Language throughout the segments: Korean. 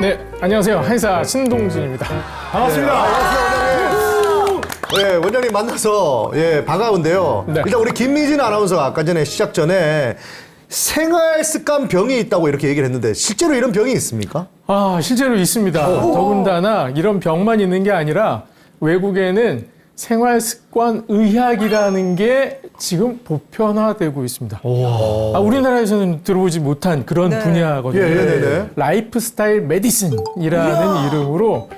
네, 안녕하세요. 한의사 신동진입니다. 반갑습니다. 반갑습니다. 네, 원장님 만나서 반가운데요. 네. 일단 우리 김미진 아나운서가 아까 전에 시작 전에 생활 습관 병이 있다고 이렇게 얘기를 했는데 실제로 이런 병이 있습니까? 실제로 있습니다. 더군다나 이런 병만 있는 게 아니라 외국에는 생활습관의학이라는 게 지금 보편화되고 있습니다. 우리나라에서는 들어보지 못한 그런 분야거든요. 네. 라이프스타일 메디슨이라는 이름으로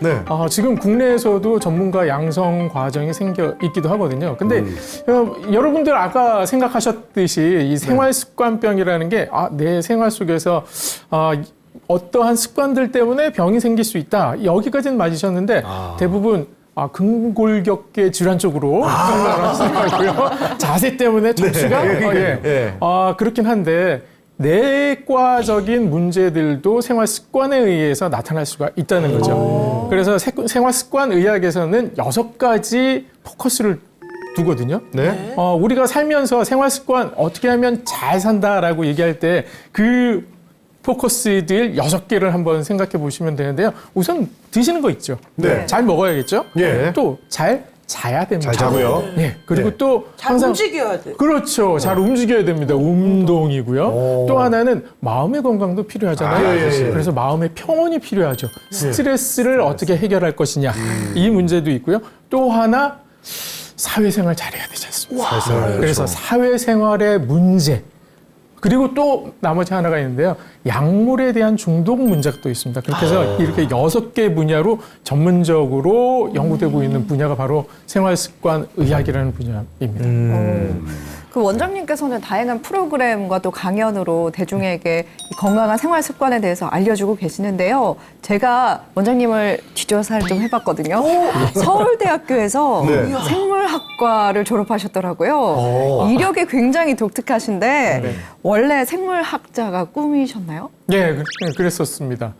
지금 국내에서도 전문가 양성 과정이 생겨 있기도 하거든요. 근데 여러분들 아까 생각하셨듯이 이 생활습관병이라는 게 내 생활 속에서 어떠한 습관들 때문에 병이 생길 수 있다. 여기까지는 맞으셨는데 대부분 근골격계 질환 쪽으로 생각하시고요. 자세 때문에 척추가 그렇긴 한데 내과적인 문제들도 생활 습관에 의해서 나타날 수가 있다는 거죠. 그래서 생활 습관 의학에서는 6가지 포커스를 두거든요. 네. 우리가 살면서 생활 습관 어떻게 하면 잘 산다라고 얘기할 때 그 포커스들 6개를 한번 생각해 보시면 되는데요. 우선 드시는 거 있죠. 네. 잘 먹어야겠죠. 예. 또 잘 자야 됩니다. 잘 자고요. 예. 그리고 또 잘 움직여야 돼. 그렇죠. 잘 움직여야 됩니다. 운동이고요. 또 하나는 마음의 건강도 필요하잖아요. 그래서 마음의 평온이 필요하죠. 스트레스를 어떻게 해결할 것이냐. 이 문제도 있고요. 또 하나 사회생활 잘해야 되지 않습니까? 그래서 사회생활의 문제. 그리고 또 나머지 하나가 있는데요. 약물에 대한 중독 문제가 또 있습니다. 그렇게 해서 이렇게 6개 분야로 전문적으로 연구되고 있는 분야가 바로 생활습관의학이라는 분야입니다. 그 원장님께서는 다양한 프로그램과 또 강연으로 대중에게 이 건강한 생활 습관에 대해서 알려주고 계시는데요. 제가 원장님을 뒷조사를 좀 해봤거든요. 서울대학교에서 생물학과를 졸업하셨더라고요. 이력이 굉장히 독특하신데 원래 생물학자가 꿈이셨나요? 네, 그랬었습니다.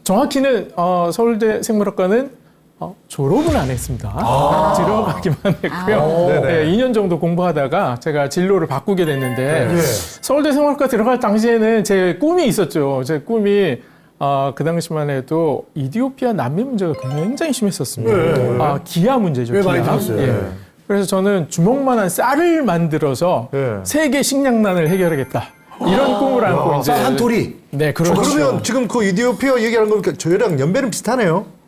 정확히는 서울대 생물학과는 졸업은 안 했습니다. 들어가기만 했고요. 2년 정도 공부하다가 제가 진로를 바꾸게 됐는데 서울대 생물학과 들어갈 당시에는 제 꿈이 있었죠. 제 꿈이 그 당시만 해도 이디오피아 난민 문제가 굉장히 심했었습니다. 기아 문제죠. 왜 많이 기아. 들었어요? 그래서 저는 주먹만한 쌀을 만들어서 세계 식량난을 해결하겠다. 이런 꿈을 안고 이제 산토리. 네, 그렇죠. 그러면 지금 그 이디오피아 얘기하는 거니까 저희랑 연배는 비슷하네요.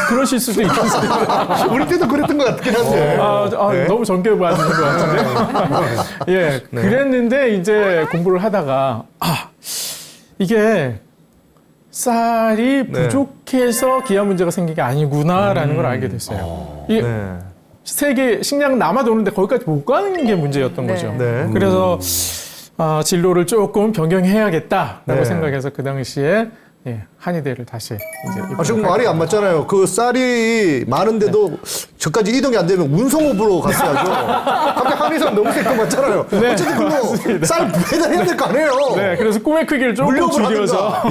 그러실 수도 있겠습니다. 우리 때도 그랬던 것 같긴 한데. 너무 정교해 보이는 것 같은데. 그랬는데 이제 공부를 하다가 이게 쌀이 부족해서 기아 문제가 생긴 게 아니구나라는 걸 알게 됐어요. 이게 세계 식량 남아도 오는데 거기까지 못 가는 게 문제였던 거죠. 그래서 진로를 조금 변경해야겠다라고 생각해서 그 당시에 한의대를 다시 이제 지금 말이 안 맞잖아요. 그 쌀이 많은데도 저까지 이동이 안 되면 운송업으로 갔어야죠. 갑자기 한의사 너무 센 거 맞잖아요. 어쨌든 그거 쌀 배달해야 될 거 아니에요. 네, 그래서 꿈의 크기를 조금 물력을 줄여서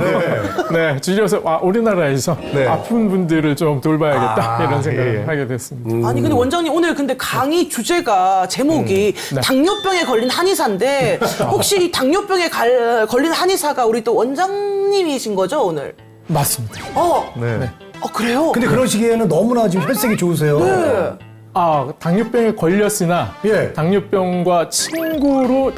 줄여서 우리나라에서 아픈 분들을 좀 돌봐야겠다 이런 생각을 하게 됐습니다. 아니 근데 원장님 오늘 근데 강의 주제가 제목이 당뇨병에 걸린 한의사인데 혹시 이 당뇨병에 걸린 한의사가 우리 또 원장님이신 거죠 오늘? 맞습니다. 그래요? 근데 그런 시기에는 너무나 지금 혈색이 좋으세요. 당뇨병에 걸렸으나 당뇨병과 친구로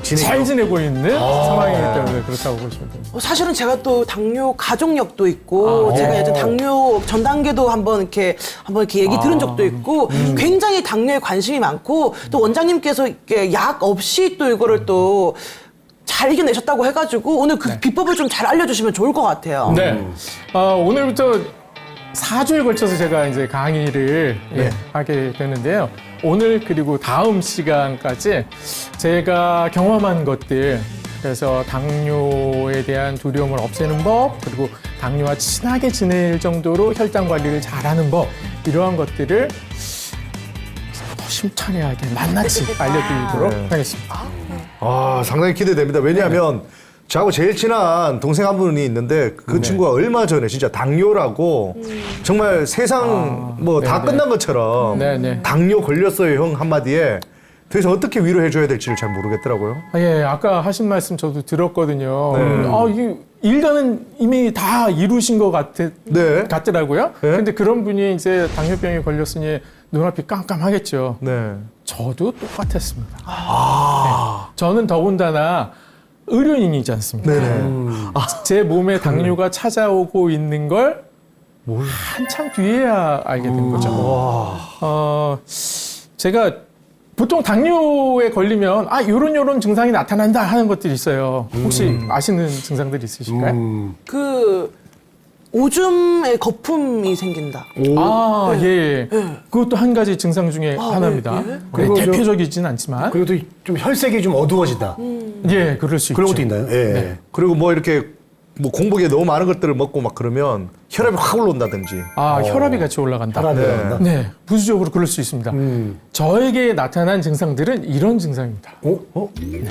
잘 지내고 있는 상황이기 때문에 그렇다고 보시면 됩니다. 사실은 제가 또 당뇨 가족력도 있고 제가 예전 당뇨 전 단계도 한번 이렇게 얘기 들은 적도 있고 굉장히 당뇨에 관심이 많고 또 원장님께서 이렇게 약 없이 또 이거를 또 잘 이겨내셨다고 해가지고 오늘 그 비법을 좀 잘 알려주시면 좋을 것 같아요. 오늘부터 4주에 걸쳐서 제가 이제 강의를 하게 되는데요. 오늘 그리고 다음 시간까지 제가 경험한 것들, 그래서 당뇨에 대한 두려움을 없애는 법, 그리고 당뇨와 친하게 지낼 정도로 혈당 관리를 잘하는 법, 이러한 것들을 더 심층하게 낱낱이 알려드리도록 하겠습니다. 상당히 기대됩니다. 왜냐하면 저하고 제일 친한 동생 한 분이 있는데 그 친구가 얼마 전에 진짜 당뇨라고 정말 세상 다 끝난 것처럼 당뇨 걸렸어요 형 한마디에 그래서 어떻게 위로해줘야 될지를 잘 모르겠더라고요. 아까 하신 말씀 저도 들었거든요. 이게 일단은 이미 다 이루신 것 네. 같더라고요. 네. 근데 그런 분이 이제 당뇨병에 걸렸으니 눈앞이 깜깜하겠죠. 네. 저도 똑같았습니다. 네. 저는 더군다나 의료인이지 않습니까? 네네. 제 몸에 당뇨가 찾아오고 있는 걸 한참 뒤에야 알게 된 거죠. 제가 보통 당뇨에 걸리면 요런 증상이 나타난다 하는 것들이 있어요. 혹시 아시는 증상들이 있으실까요? 그 오줌에 거품이 생긴다. 예. 그것도 한 가지 증상 중에 하나입니다. 네. 네, 그리고 대표적이진 않지만 그리고 또 좀 혈색이 좀 어두워진다. 예, 그럴 수 그런 있죠. 것도 있나요? 예. 네. 그리고 뭐 이렇게 뭐 공복에 너무 많은 것들을 먹고 막 그러면 혈압이 확 올라온다든지. 혈압이 같이 올라간다. 혈압이 네. 올라간다. 네, 부수적으로 그럴 수 있습니다. 저에게 나타난 증상들은 이런 증상입니다.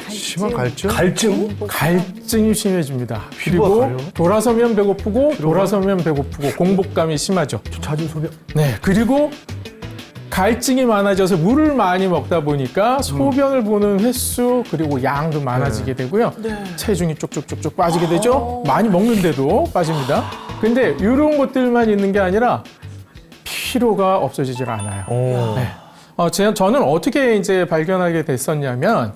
심한 갈증? 갈증? 갈증이 심해집니다. 그리고 가려워? 돌아서면 배고프고 돌아서면 배고프고 공복감이 심하죠. 잦은 소변. 네, 그리고 갈증이 많아져서 물을 많이 먹다 보니까 소변을 보는 횟수 그리고 양도 많아지게 되고요. 체중이 쭉쭉쭉쭉 빠지게 되죠. 많이 먹는데도 빠집니다. 근데 이런 것들만 있는 게 아니라 피로가 없어지질 않아요. 네. 저는 어떻게 이제 발견하게 됐었냐면,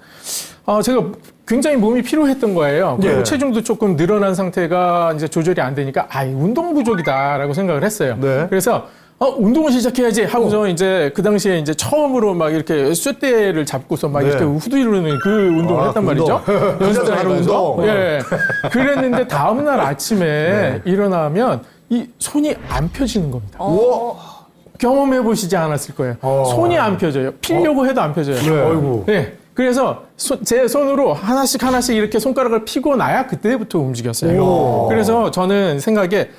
제가 굉장히 몸이 피로했던 거예요. 그리고 네. 체중도 조금 늘어난 상태가 이제 조절이 안 되니까, 운동 부족이다라고 생각을 했어요. 네. 그래서, 운동을 시작해야지 하고서 이제 그 당시에 이제 처음으로 막 이렇게 쇳대를 잡고서 막 네. 이렇게 후두르는 그 운동을 했단 말이죠. 혼자서 하는 연습장에서. 운동? 예. 그랬는데 다음날 아침에 일어나면 이 손이 안 펴지는 겁니다. 경험해 보시지 않았을 거예요. 손이 안 펴져요. 피려고 해도 안 펴져요. 아이고. 네. 그래서 제 손으로 하나씩 이렇게 손가락을 피고 나야 그때부터 움직였어요. 그래서 저는 생각에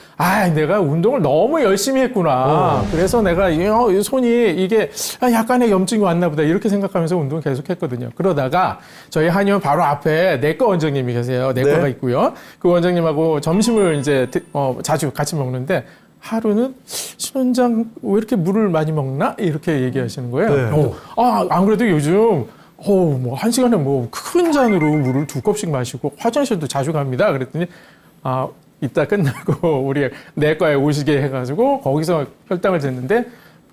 내가 운동을 너무 열심히 했구나. 그래서 내가 이 손이 이게 약간의 염증이 왔나 보다 이렇게 생각하면서 운동을 계속 했거든요. 그러다가 저희 한의원 바로 앞에 내과 원장님이 계세요. 내과가 네. 있고요. 그 원장님하고 점심을 이제 자주 같이 먹는데 하루는 신원장 왜 이렇게 물을 많이 먹나? 이렇게 얘기하시는 거예요. 네. 안 그래도 요즘 뭐 한 시간에 뭐 큰 잔으로 물을 2컵씩 마시고 화장실도 자주 갑니다. 그랬더니 이따 끝나고 우리 내과에 오시게 해가지고 거기서 혈당을 쟀는데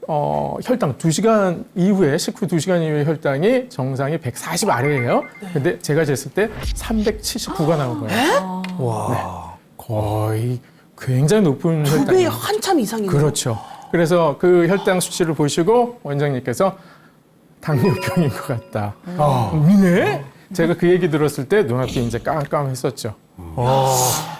혈당 2시간 이후에 식후 2시간 이후에 혈당이 정상이 140 아래예요. 근데 제가 쟀을 때 379가 나온 거예요. 와. 거의 굉장히 높은 두 배 혈당이에요. 한참 이상이네요. 그렇죠. 그래서 그 혈당 수치를 보시고 원장님께서 당뇨병인 것 같다. 네? 제가 그 얘기 들었을 때 눈앞이 이제 깜깜했었죠.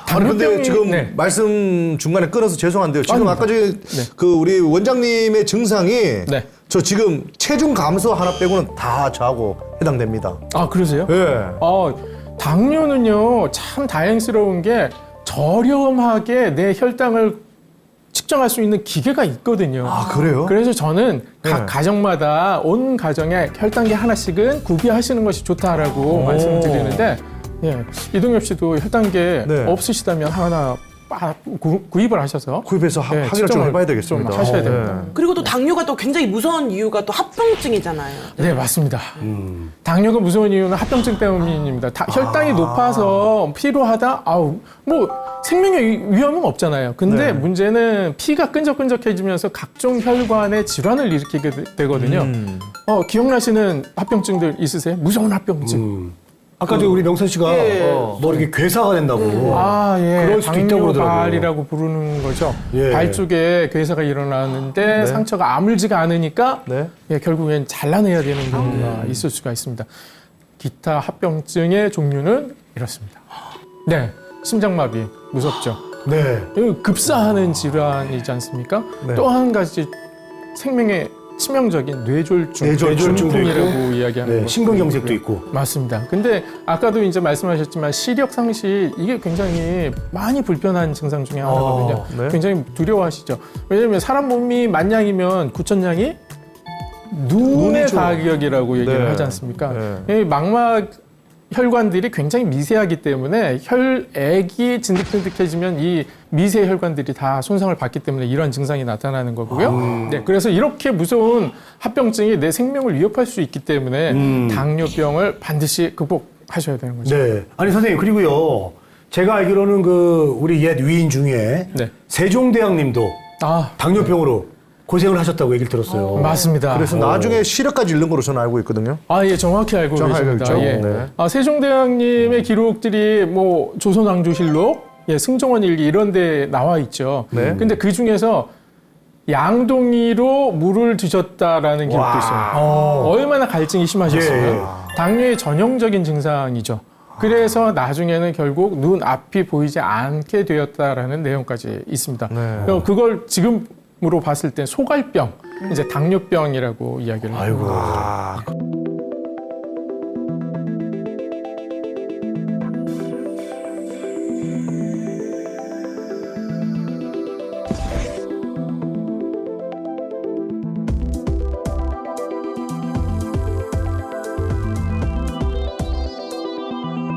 근데 지금 네. 말씀 중간에 끊어서 죄송한데요. 지금 아닙니다. 아까 전에 그 우리 원장님의 증상이 네. 저 지금 체중 감소 하나 빼고는 다 저하고 해당됩니다. 그러세요? 예. 당뇨는요, 참 다행스러운 게 저렴하게 내 혈당을 측정할 수 있는 기계가 있거든요. 그래요? 그래서 저는 각 네. 가정마다 온 가정에 혈당계 하나씩은 구비하시는 것이 좋다라고 말씀을 드리는데, 이동엽 씨도 혈당계 네. 없으시다면 하나 구입을 하셔서 구입해서 확인을 좀 측정을 해봐야 되겠습니다. 좀 하셔야 됩니다. 그리고 또 당뇨가 또 굉장히 무서운 이유가 또 합병증이잖아요. 네, 맞습니다. 당뇨가 무서운 이유는 합병증 때문입니다. 혈당이 높아서 피로하다? 뭐 생명의 위험은 없잖아요. 근데 네. 문제는 피가 끈적끈적해지면서 각종 혈관에 질환을 일으키게 되거든요. 기억나시는 합병증들 있으세요? 무서운 합병증. 아까 저 우리 명선 씨가 뭐 이렇게 괴사가 된다고. 그럴 수도 있다고 그러더라고요. 당뇨발이라고 부르는 거죠. 예. 발 쪽에 괴사가 일어나는데 상처가 아물지가 않으니까 네. 결국엔 잘라내야 되는 경우가 있을 수가 있습니다. 기타 합병증의 종류는 이렇습니다. 네, 심장마비 무섭죠. 네. 이거 급사하는 질환이지 않습니까? 네. 또 한 가지 생명에 치명적인 뇌졸중, 뇌졸중도 중풍이라고 있고, 이야기하는 네, 거. 심근경색도 있고. 맞습니다. 근데 아까도 이제 말씀하셨지만 시력 상실 이게 굉장히 많이 불편한 증상 중에 하나거든요. 네. 굉장히 두려워하시죠. 왜냐하면 사람 몸이 만냥이면 9천냥이 눈의 눈이죠. 가격이라고 얘기를 네. 하지 않습니까? 네. 이 망막 혈관들이 굉장히 미세하기 때문에 혈액이 진득진득해지면 이 미세 혈관들이 다 손상을 받기 때문에 이런 증상이 나타나는 거고요. 네, 그래서 이렇게 무서운 합병증이 내 생명을 위협할 수 있기 때문에 당뇨병을 반드시 극복하셔야 되는 거죠. 네. 아니 선생님 그리고요. 제가 알기로는 그 우리 옛 위인 중에 네. 세종대왕님도 아, 당뇨병으로 고생을 하셨다고 얘기를 들었어요. 맞습니다. 그래서 나중에 시력까지 잃는 거로 저는 알고 있거든요. 아, 예, 정확히 알고 정확히 알고 계십니다. 있죠? 예. 네. 아, 세종대왕님의 기록들이 뭐 조선왕조실록, 예, 승정원일기 이런 데 나와 있죠. 네. 근데 그 중에서 양동이로 물을 드셨다라는 기록도 있어요. 얼마나 갈증이 심하셨으면 예. 당뇨의 전형적인 증상이죠. 그래서 나중에는 결국 눈 앞이 보이지 않게 되었다라는 내용까지 있습니다. 네. 그걸 지금으로 봤을 때 소갈병, 이제 당뇨병이라고 이야기를 아이고. 아,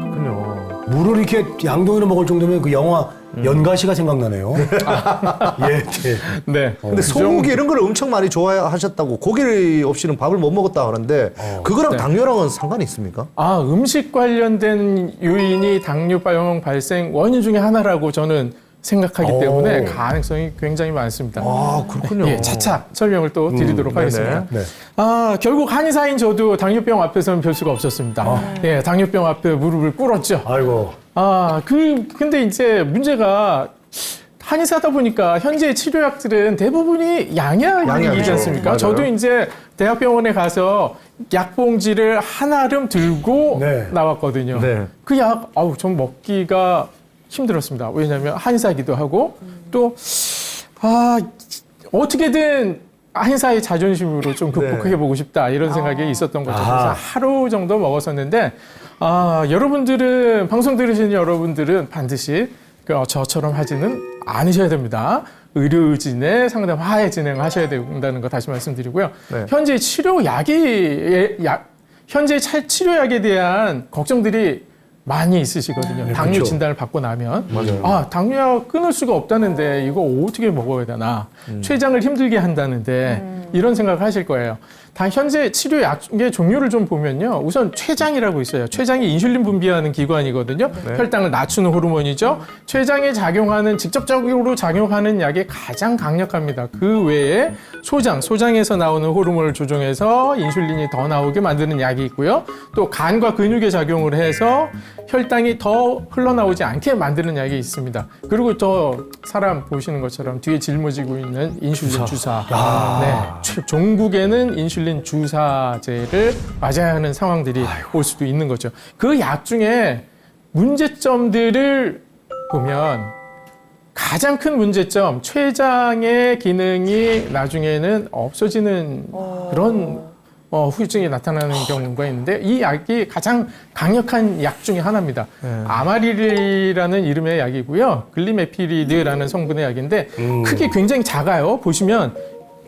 그렇군요. 물을 이렇게 양동이로 먹을 정도면 그 영화 연가시가 생각나네요. 예, 예. 네. 근데 소고기 이런 걸 엄청 많이 좋아하셨다고 고기 없이는 밥을 못 먹었다 하는데 그거랑 네. 당뇨랑은 상관이 있습니까? 아, 음식 관련된 요인이 당뇨병 발생 원인 중에 하나라고 저는 생각하기 때문에 가능성이 굉장히 많습니다. 아, 그렇군요. 예, 차차 설명을 또 드리도록 하겠습니다. 네. 아, 결국 한의사인 저도 당뇨병 앞에서는 별 수가 없었습니다. 예, 당뇨병 앞에 무릎을 꿇었죠. 아이고. 아, 근데 이제 문제가 한의사다 보니까 현재 치료약들은 대부분이 양약이지 양약이죠. 않습니까? 맞아요. 저도 이제 대학병원에 가서 약봉지를 한아름 들고 네. 나왔거든요. 네. 그 약, 좀 먹기가 힘들었습니다. 왜냐하면 한의사이기도 하고 또, 어떻게든 한의사의 자존심으로 좀 극복해보고 싶다 이런 생각이 있었던 거죠. 그래서 하루 정도 먹었었는데 여러분들은 방송 들으시는 여러분들은 반드시 저처럼 하지는 않으셔야 됩니다. 의료진의 상담 하에 진행하셔야 된다는 거 다시 말씀드리고요. 네. 현재 현재 치료약에 대한 걱정들이 많이 있으시거든요. 당뇨 그렇죠. 진단을 받고 나면 맞아요. 당뇨약 끊을 수가 없다는데 이거 어떻게 먹어야 되나 췌장을 힘들게 한다는데 이런 생각을 하실 거예요. 현재 치료약의 종류를 좀 보면요. 우선 췌장이라고 있어요. 췌장이 인슐린 분비하는 기관이거든요. 혈당을 낮추는 호르몬이죠. 췌장에 직접적으로 작용하는 약이 가장 강력합니다. 그 외에 소장에서 나오는 호르몬을 조정해서 인슐린이 더 나오게 만드는 약이 있고요. 또 간과 근육에 작용을 해서 혈당이 더 흘러나오지 않게 만드는 약이 있습니다. 그리고 또 사람 보시는 것처럼 뒤에 짊어지고 있는 인슐린 주사. 네, 종국에는 인슐린 주사제를 맞아야 하는 상황들이 올 수도 있는 거죠. 그 약 중에 문제점들을 보면 가장 큰 문제점, 췌장의 기능이 나중에는 없어지는 그런 후유증이 나타나는 경우가 있는데 이 약이 가장 강력한 약 중에 하나입니다. 아마릴이라는 이름의 약이고요. 글리메피리드라는 성분의 약인데 크기 굉장히 작아요. 보시면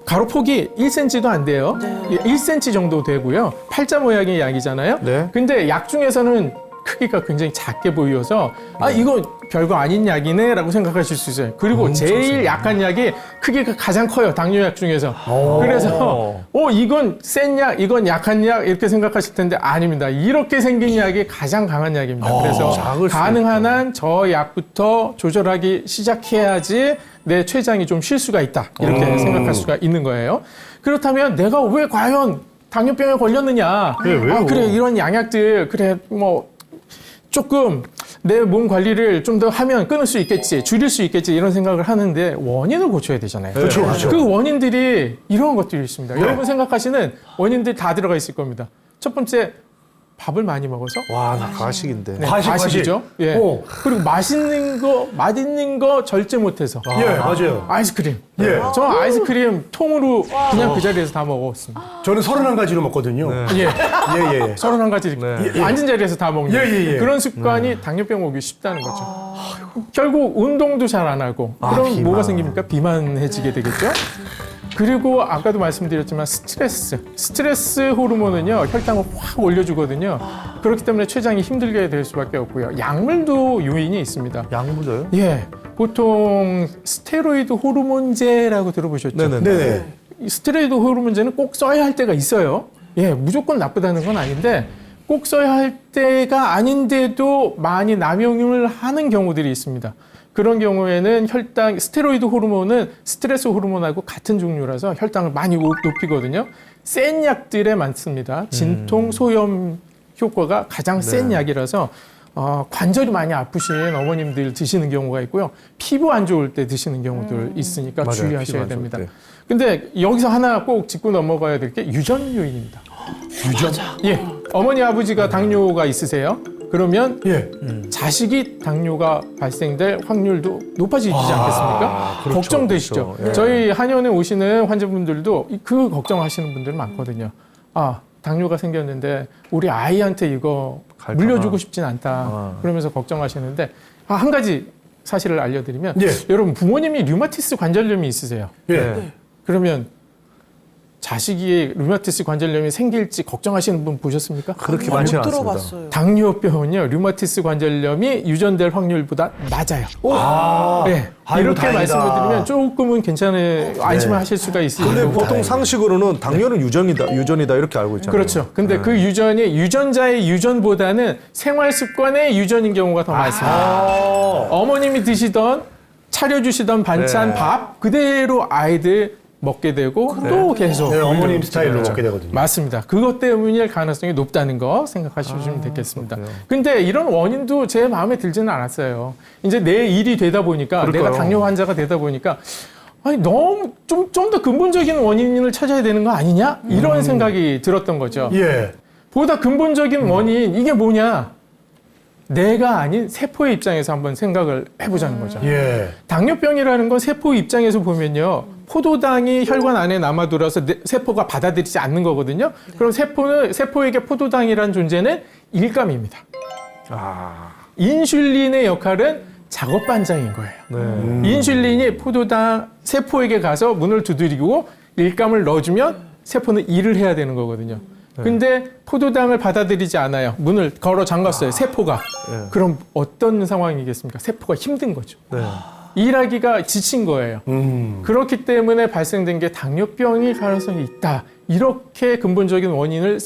가로폭이 1cm도 안 돼요. 1cm 정도 되고요. 팔자 모양의 약이잖아요. 네. 근데 약 중에서는 크기가 굉장히 작게 보여서 이거 별거 아닌 약이네 라고 생각하실 수 있어요. 그리고 제일 약한 약이 크기가 가장 커요. 당뇨약 중에서. 그래서 이건 센 약, 이건 약한 약 이렇게 생각하실 텐데 아닙니다. 이렇게 생긴 약이 가장 강한 약입니다. 그래서 작을 수 가능한 한 저 약부터 조절하기 시작해야지 내 췌장이 좀 쉴 수가 있다. 이렇게 생각할 수가 있는 거예요. 그렇다면 내가 왜 과연 당뇨병에 걸렸느냐? 왜요? 그래 이런 양약들 그래 뭐 조금 내 몸 관리를 좀 더 하면 끊을 수 있겠지, 줄일 수 있겠지 이런 생각을 하는데 원인을 고쳐야 되잖아요. 그렇죠, 그렇죠. 그 원인들이 이런 것들이 있습니다. 여러분 생각하시는 원인들 다 들어가 있을 겁니다. 첫 번째 밥을 많이 먹어서 와, 나 가식인데. 네, 과식. 과식이죠. 예. 오. 그리고 맛있는 거 절제 못해서 예, 맞아요. 아이스크림. 예. 저 아이스크림 통으로 그냥 그 자리에서 다 먹었습니다. 저는 31가지로 먹거든요. 예. 예, 예. 31가지 네. 앉은 자리에서 다 먹는 예. 그런 습관이 당뇨병 오기 쉽다는 거죠. 결국 운동도 잘 안 하고 그럼 비만. 뭐가 생깁니까? 비만해지게 되겠죠. 그리고 아까도 말씀드렸지만 스트레스 호르몬은요 혈당을 확 올려주거든요. 그렇기 때문에 췌장이 힘들게 될 수밖에 없고요. 약물도 요인이 있습니다. 약물도요? 예, 보통 스테로이드 호르몬제라고 들어보셨죠? 네네. 이 스테로이드 호르몬제는 꼭 써야 할 때가 있어요. 예, 무조건 나쁘다는 건 아닌데 꼭 써야 할 때가 아닌데도 많이 남용을 하는 경우들이 있습니다. 그런 경우에는 혈당, 스테로이드 호르몬은 스트레스 호르몬하고 같은 종류라서 혈당을 많이 높이거든요. 센 약들에 많습니다. 진통, 소염 효과가 가장 센 약이라서 관절이 많이 아프신 어머님들 드시는 경우가 있고요. 피부 안 좋을 때 드시는 경우들 있으니까 맞아요. 주의하셔야 피부 안 좋을 됩니다. 때. 근데 여기서 하나 꼭 짚고 넘어가야 될 게 유전 요인입니다. 유전? 예, 어머니 아버지가 당뇨가 있으세요? 그러면 예. 자식이 당뇨가 발생될 확률도 높아지지 않겠습니까? 그렇죠, 걱정되시죠? 그렇죠. 예. 저희 한의원에 오시는 환자분들도 그 걱정하시는 분들 많거든요. 아, 당뇨가 생겼는데 우리 아이한테 이거 갈까봐. 물려주고 싶진 않다. 그러면서 걱정하시는데 한 가지 사실을 알려드리면 예. 여러분 부모님이 류마티스 관절염이 있으세요. 예. 그러면 자식이 류마티스 관절염이 생길지 걱정하시는 분 보셨습니까? 그렇게 못 많지는 않습니다. 들어봤어요. 당뇨병은요, 류마티스 관절염이 유전될 확률보다 낮아요. 네, 아이고, 이렇게 다행이다. 말씀을 드리면 조금은 괜찮은 안심하실 수가 있어요. 근데 보통 상식으로는 당뇨는 유전이다 이렇게 알고 있잖아요. 그렇죠. 근데 그 유전이 유전자의 유전보다는 생활 습관의 유전인 경우가 더 많습니다. 어머님이 드시던 차려주시던 반찬, 네. 밥 그대로 아이들 먹게 되고 또 계속 네, 어머님 물려주게 스타일로 되죠. 먹게 되거든요. 맞습니다. 그것 때문일 가능성이 높다는 거 생각하시면 되겠습니다. 근데 이런 원인도 제 마음에 들지는 않았어요. 이제 내 일이 되다 보니까 그럴까요? 내가 당뇨 환자가 되다 보니까 아니 너무 좀 더 근본적인 원인을 찾아야 되는 거 아니냐? 이런 생각이 들었던 거죠. 예. 보다 근본적인 원인 이게 뭐냐? 내가 아닌 세포의 입장에서 한번 생각을 해보자는 거죠. 예. 당뇨병이라는 건 세포 입장에서 보면요. 포도당이 혈관 안에 남아돌아서 세포가 받아들이지 않는 거거든요. 그럼 세포에게 포도당이라는 존재는 일감입니다. 인슐린의 역할은 작업 반장인 거예요. 인슐린이 포도당 세포에게 가서 문을 두드리고 일감을 넣어주면 세포는 일을 해야 되는 거거든요. 근데 포도당을 받아들이지 않아요. 문을 걸어 잠갔어요. 세포가. 그럼 어떤 상황이겠습니까? 세포가 힘든 거죠. 일하기가 지친 거예요. 그렇기 때문에 발생된 게 당뇨병일 가능성이 있다. 이렇게 근본적인 원인을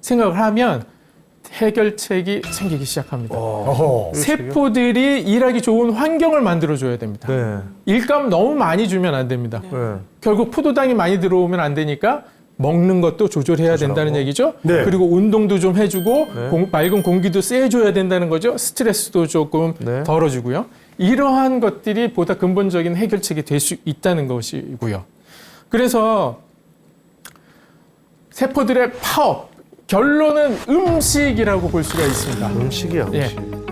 생각을 하면 해결책이 생기기 시작합니다. 어허. 세포들이 일하기 좋은 환경을 만들어줘야 됩니다. 네. 일감 너무 많이 주면 안 됩니다. 네. 결국 포도당이 많이 들어오면 안 되니까 먹는 것도 조절해야 된다는 얘기죠. 네. 그리고 운동도 좀 해주고 맑은 공기도 쐬줘야 된다는 거죠. 스트레스도 조금 네. 덜어주고요. 이러한 것들이 보다 근본적인 해결책이 될 수 있다는 것이고요. 그래서 세포들의 파업, 결론은 음식이라고 볼 수가 있습니다. 음식이야, 예. 음식.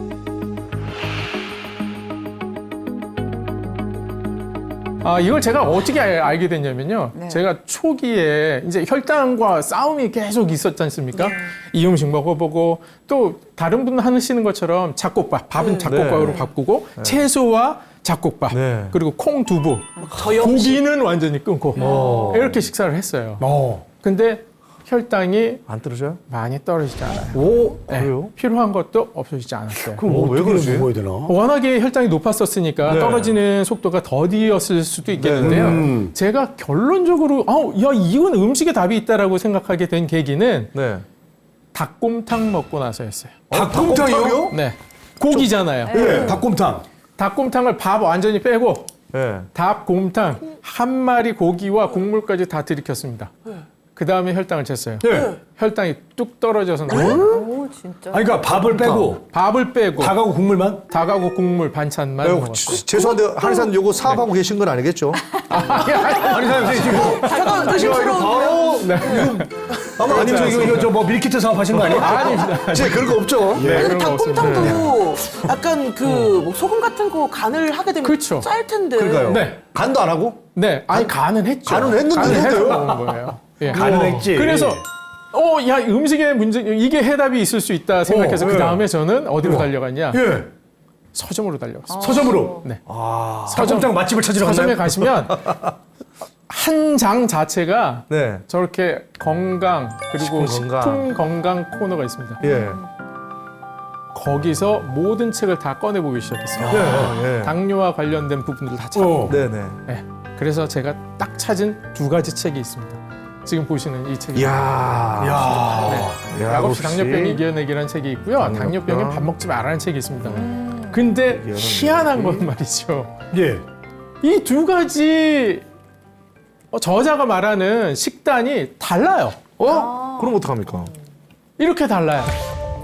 이걸 제가 어떻게 알게 됐냐면요. 네. 제가 초기에 이제 혈당과 싸움이 계속 있었지 않습니까? 이 음식 먹어보고 또 다른 분 하시는 것처럼 잡곡밥, 밥은 잡곡밥으로 바꾸고 채소와 잡곡밥, 네. 그리고 콩, 두부, 고기는 완전히 끊고 이렇게 식사를 했어요. 근데 혈당이 안 떨어져요? 많이 떨어지지 않아요. 오, 네, 그래요? 필요한 것도 없어지지 않았어요. 그럼 왜 그러지? 먹어야 되나? 워낙에 혈당이 높았었으니까 네. 떨어지는 속도가 더디었을 수도 있겠는데요. 제가 결론적으로 야 이건 음식에 답이 있다라고 생각하게 된 계기는 네. 닭곰탕 먹고 나서였어요. 닭곰탕이요? 네, 고기잖아요. 예. 닭곰탕. 닭곰탕을 밥 완전히 빼고 네. 닭곰탕 한 마리 고기와 국물까지 다 들이켰습니다. 그 다음에 혈당을 쟀어요. 예. 혈당이 뚝 떨어져서 나와요. 오, 진짜. 아니, 그러니까 밥을 빼고 밥을 빼고 닭하고 국물만? 닭하고 국물 반찬만 먹었어요. 죄송한데 한의사님 요거 사업하고 계신 건 아니겠죠? 아니, 선생님 지금 잠깐 의심스러운데요? 아마 아니면 이거 저 뭐 밀키트 사업하신 거 아니에요? 아닙니다. 제 그런 거 없죠? 네, 근데 그런 거 없습니다. 닭곰탕도 약간 뭐 소금 같은 거 간을 하게 되면 그렇죠. 짤 텐데. 그러니까요. 네. 간도 안 하고? 네, 아니 간은 했죠. 간은 했는데 간은 해서 했어요? 먹은 거예요. 예. 간은 했지. 그래서 야 음식에 문제 이게 해답이 있을 수 있다 생각해서 예. 그 다음에 저는 어디로 달려갔냐? 예. 서점으로 달려갔어요. 서점으로. 네. 닭곰탕 맛집을 찾으러 서점에 갔나요? 가시면 한 장 자체가 네. 저렇게 건강 그리고 식품 식품 건강 코너가 있습니다. 예. 거기서 모든 책을 다 꺼내보기 시작했어요. 예. 당뇨와 관련된 부분들 다 찾고. 어. 네네. 네. 그래서 제가 딱 찾은 두 가지 책이 있습니다. 지금 보시는 이 책입니다. 이야. 네. 약 없이 당뇨병 이겨내기라는 책이 있고요. 당뇨병은 밥 먹지 말라는 책이 있습니다. 근데 희한한 건 말이죠. 예. 이 두 가지 저자가 말하는 식단이 달라요. 그럼 어떡합니까? 이렇게 달라요.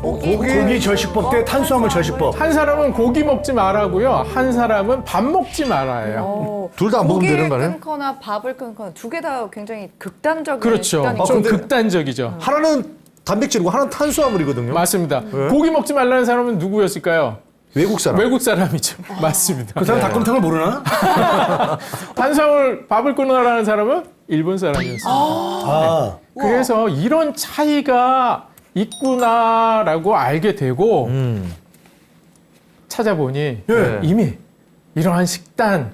고기 절식법 대 탄수화물 절식법. 한 사람은 고기 먹지 말라고요. 한 사람은 밥 먹지 말아요. 둘 다 안 먹으면 되는 거 고기를 아니에요? 끊거나 밥을 끊거나 두 개 다 굉장히 극단적인 그렇죠. 식단이죠. 좀 근데- 극단적이죠. 하나는 단백질이고 하나는 탄수화물이거든요. 맞습니다. 고기 먹지 말라는 사람은 누구였을까요? 외국 사람. 외국 사람이죠. 맞습니다. 그 사람 닭곰탕을 모르나? 탄수화물 밥을 끊으라는 사람은 일본 사람이었어요. 아. 그래서 이런 차이가 있구나라고 알게 되고 찾아보니 예. 이미 이러한 식단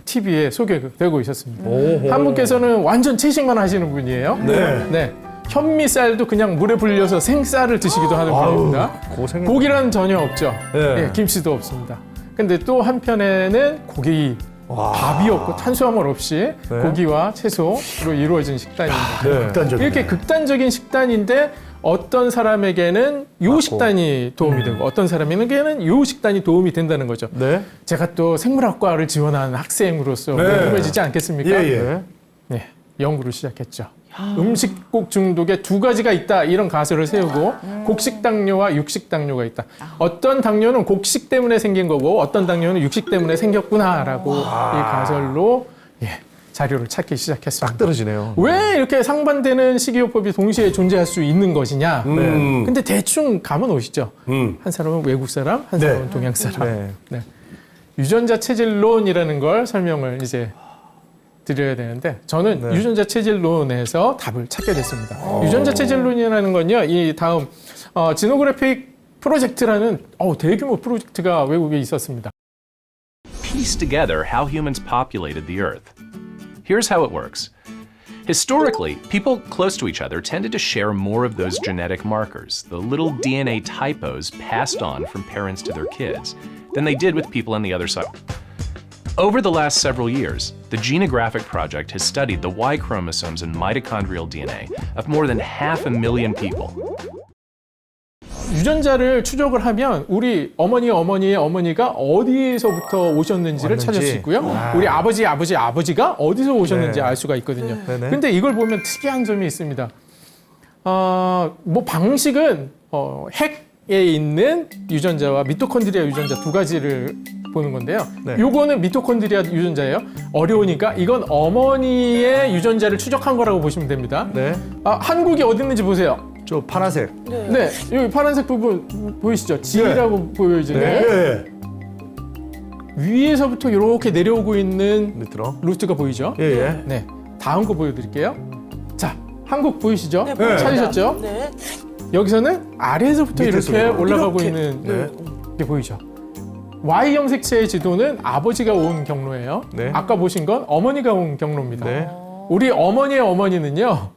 TV에 소개되고 있었습니다. 한 분께서는 완전 채식만 하시는 분이에요. 네. 현미쌀도 그냥 물에 불려서 생쌀을 드시기도 하는 분입니다. 고생. 고기란 전혀 없죠. 예. 예, 김치도 없습니다. 근데 또 한편에는 고기, 밥이 없고 탄수화물 없이 고기와 채소로 이루어진 식단입니다. 극단적인. 이렇게 극단적인 식단인데 어떤 사람에게는 요 식단이 도움이 되고 어떤 사람에게는 요 식단이 도움이 된다는 거죠. 네. 제가 또 생물학과를 지원한 학생으로서 네. 궁금해지지 않겠습니까? 예. 네, 연구를 시작했죠. 음식곡 중독에 두 가지가 있다 이런 가설을 세우고 곡식 당뇨와 육식 당뇨가 있다. 어떤 당뇨는 곡식 때문에 생긴 거고 어떤 당뇨는 육식 때문에 생겼구나라고 이 가설로 자료를 찾기 시작했습니다. 딱 떨어지네요. 왜 이렇게 상반되는 식이요법이 동시에 존재할 수 있는 것이냐? 근데 대충 감은 오시죠. 한 사람은 외국 사람, 한 네. 사람은 동양 사람. 네. 네. 유전자 체질론이라는 걸 설명을 이제 드려야 되는데 저는 유전자 체질론에서 답을 찾게 됐습니다. 유전자 체질론이라는 건요. 이 다음 지노그래픽 프로젝트라는 대규모 프로젝트가 외국에 있었습니다. Piece together how humans populated the Earth. Here's how it works. Historically, people close to each other tended to share more of those genetic markers, the little DNA typos passed on from parents to their kids, than they did with people on the other side. Over the last several years, the Genographic Project has studied the Y chromosomes and mitochondrial DNA of more than 500,000 people. 유전자를 추적을 하면 우리 어머니의 어머니가 어디에서부터 오셨는지를 찾을 수 있고요. 우리 아버지가 어디서 오셨는지 알 수가 있거든요. 네네. 근데 이걸 보면 특이한 점이 있습니다. 뭐 방식은 핵에 있는 유전자와 미토콘드리아 유전자 두 가지를 보는 건데요. 네. 요거는 미토콘드리아 유전자예요. 어려우니까 이건 어머니의 유전자를 추적한 거라고 보시면 됩니다. 네. 한국이 어디 있는지 보세요. 저 파란색. 네, 여기 파란색 부분 보이시죠? G라고 보여지는 예. 위에서부터 이렇게 내려오고 있는 밑으로. 루트가 보이죠? 예. 네, 다음 거 보여드릴게요. 자, 한국 보이시죠? 네, 보입니다. 찾으셨죠? 네. 여기서는 아래에서부터 밑에서 이렇게 올라가고 이렇게. 있는 게 보이죠? Y형 색채의 지도는 아버지가 온 경로예요. 네. 아까 보신 건 어머니가 온 경로입니다. 네. 우리 어머니의 어머니는요.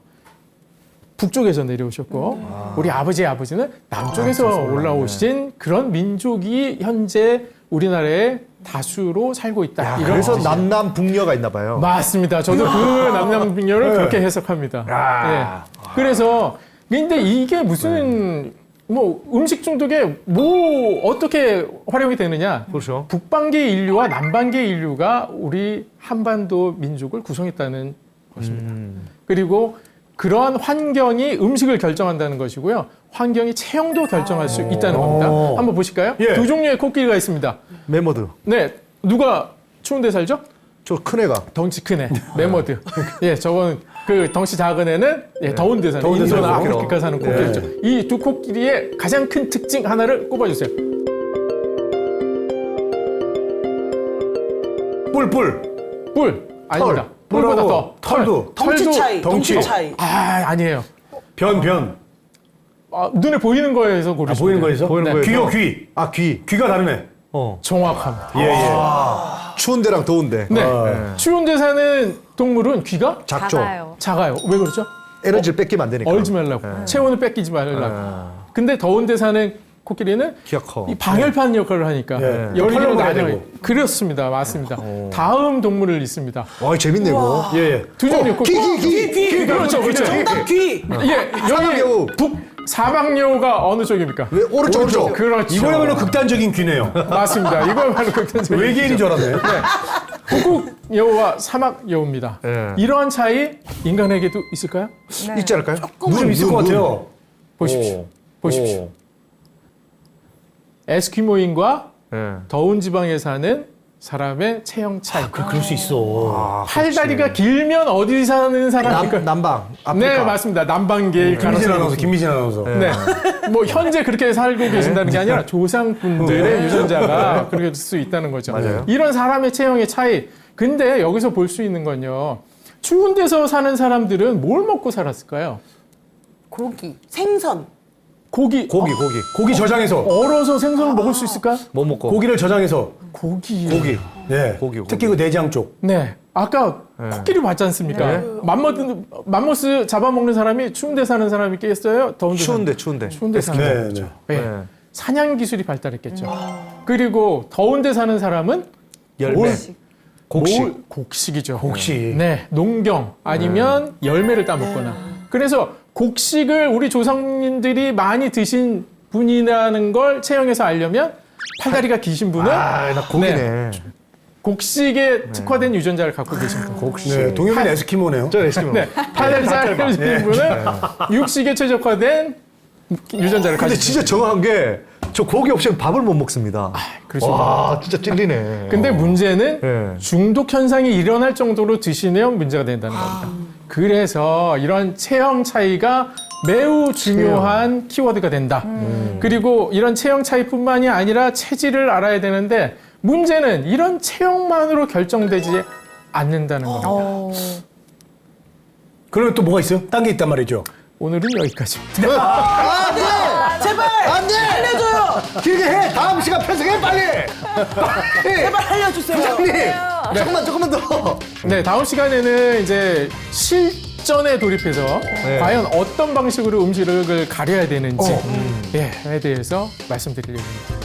북쪽에서 내려오셨고 우리 아버지의 아버지는 남쪽에서 올라오신 그런 민족이 현재 우리나라에 다수로 살고 있다. 이런 그래서 뜻이에요. 남남북녀가 있나 봐요. 맞습니다. 저도 그 남남빙녀를 그렇게 해석합니다. 예. 그래서 근데 이게 무슨 뭐 음식 중독에 뭐 어떻게 활용이 되느냐? 그렇죠. 북반기 인류와 남반기 인류가 우리 한반도 민족을 구성했다는 것입니다. 그리고 그러한 환경이 음식을 결정한다는 것이고요. 환경이 체형도 결정할 수 있다는 겁니다. 한번 보실까요? 예. 두 종류의 코끼리가 있습니다. 메모드. 네, 누가 추운 데 살죠? 저 큰 애가. 덩치 큰 애, 메머드. 예, 저건 그 덩치 작은 애는 더운 데 사는 더운 데 인도나 사는 아프리카 사는 코끼리죠. 이 두 코끼리의 가장 큰 특징 하나를 꼽아주세요. 뿔. 뿔 아닙니다. 털. 뿔보다 뿔하고 더 털도. 덩치 차이. 덩치. 차이. 아니에요. 변. 눈에 보이는 거에서 고르시면 보이는 돼요. 거에서? 보이는 네. 거에서. 귀요. 아, 귀. 귀가 다르네. 정확합니다. 예. 추운 데랑 더운 데. 네, 추운 데 사는 동물은 귀가 작죠. 작아요. 작아요. 왜 그렇죠? 에너지를 뺏기면 안 되니까. 얼지 말라고. 체온을 뺏기지 말라고. 근데 더운 데 사는 코끼리는 키가 커. 이 방열판 역할을 하니까 네. 열리고 펄럭을 해야 나뉘어. 되고. 그렇습니다, 맞습니다. 다음 동물을 있습니다. 와, 재밌네 이거. 예, 예. 두 종류. 귀. 그렇죠, 그렇죠. 정답 귀. 예, 사막여우. 여기 사막여우가 어느 쪽입니까? 왜 오른쪽. 그렇죠. 이거야말로 극단적인 귀네요. 맞습니다. 이거야말로 극단적인 외계인인 줄 알았네. 북극 여우와 사막 여우입니다. 예. 이러한 차이 인간에게도 있을까요? 있지 않을까요? 눈 있을 것 같아요. 보십시오. 보십시오. 에스키모인과 예. 더운 지방에 사는 사람의 체형 차이. 그럴 수 있어. 팔다리가 길면 어디 사는 사람일까요? 남방. 아프리카. 네, 맞습니다. 남방계일 김미진 가능성이 아나운서, 김미진 아나운서. 네. 뭐 현재 그렇게 살고 계신다는 게 아니라 조상분들의 유전자가 그럴 수 있다는 거죠. 맞아요. 이런 사람의 체형의 차이. 근데 여기서 볼 수 있는 건요. 추운 데서 사는 사람들은 뭘 먹고 살았을까요? 고기. 생선. 고기. 고기 저장해서. 얼어서 생선을 먹을 수 있을까? 뭐 먹고? 고기를 저장해서. 고기. 네. 고기. 특히 그 내장 쪽. 네. 아까 코끼리 봤지 않습니까? 맘모스 잡아먹는 사람이 추운 데 사는 사람이 있겠어요? 더운 데 추운데. 추운 데 사는 사람. 네, 네. 네. 네. 사냥 기술이 발달했겠죠. 그리고 더운 데 사는 사람은 열매. 곡식. 곡식이죠. 곡식. 네, 농경 아니면 열매를 따먹거나. 그래서 곡식을 우리 조상님들이 많이 드신 분이라는 걸 체형에서 알려면 팔다리가 기신 분은 나 고기네. 곡식에 특화된 유전자를 갖고 계신 분. 네, 동엽이는 에스키모네요. 저 레시피 네, 팔다리 짧으신 분은 육식에 최적화된 유전자를 근데 가지고 진짜 정확한 게 저 고기 없이는 밥을 못 먹습니다. 그렇죠. 와, 진짜 찔리네. 근데 문제는 네. 중독 현상이 일어날 정도로 드시면 문제가 된다는 겁니다. 그래서 이런 체형 차이가 매우 중요한 키워드가 된다. 그리고 이런 체형 차이뿐만이 아니라 체질을 알아야 되는데 문제는 이런 체형만으로 결정되지 않는다는 겁니다. 그러면 또 뭐가 있어요? 딴 게 있단 말이죠. 오늘은 여기까지입니다. 제발. 안 돼! 알려줘요. 길게 해! 다음 시간 편성해, 빨리! 제발 알려주세요. 부장님! 조금만 더! 네, 다음 시간에는 이제 실전에 돌입해서 과연 어떤 방식으로 음식을 가려야 되는지에 대해서 말씀드릴 예정입니다.